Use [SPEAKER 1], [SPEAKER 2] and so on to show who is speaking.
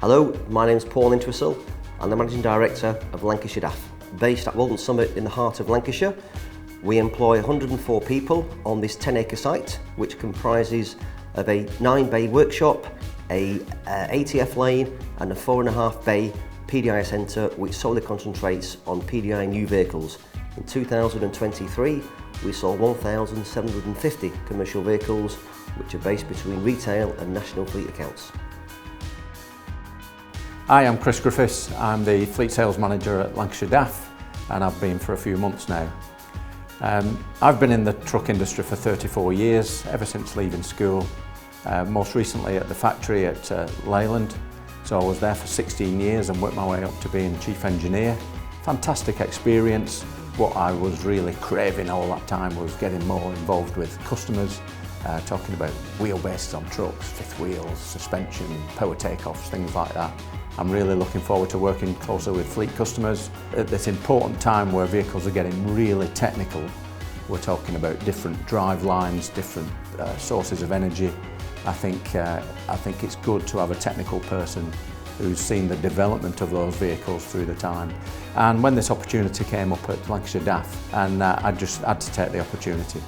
[SPEAKER 1] Hello, my name is Paul Entwistle. I'm the Managing Director of Lancashire DAF. Based at Walton Summit in the heart of Lancashire, we employ 104 people on this 10-acre site, which comprises of a 9-bay workshop, a ATF lane and a 4.5-bay PDI centre which solely concentrates on PDI new vehicles. In 2023, we sold 1,750 commercial vehicles which are based between retail and national fleet accounts.
[SPEAKER 2] Hi, I'm Chris Griffiths. I'm the Fleet Sales Manager at Lancashire DAF and I've been for a few months now. I've been in the truck industry for 34 years, ever since leaving school. Most recently at the factory at Leyland. So I was there for 16 years and worked my way up to being Chief Engineer. Fantastic experience. What I was really craving all that time was getting more involved with customers, talking about wheelbases on trucks, fifth wheels, suspension, power takeoffs, things like that. I'm really looking forward to working closer with fleet customers. At this important time where vehicles are getting really technical, we're talking about different drive lines, different sources of energy. I think it's good to have a technical person who's seen the development of those vehicles through the time. And when this opportunity came up at Lancashire DAF, and I just had to take the opportunity.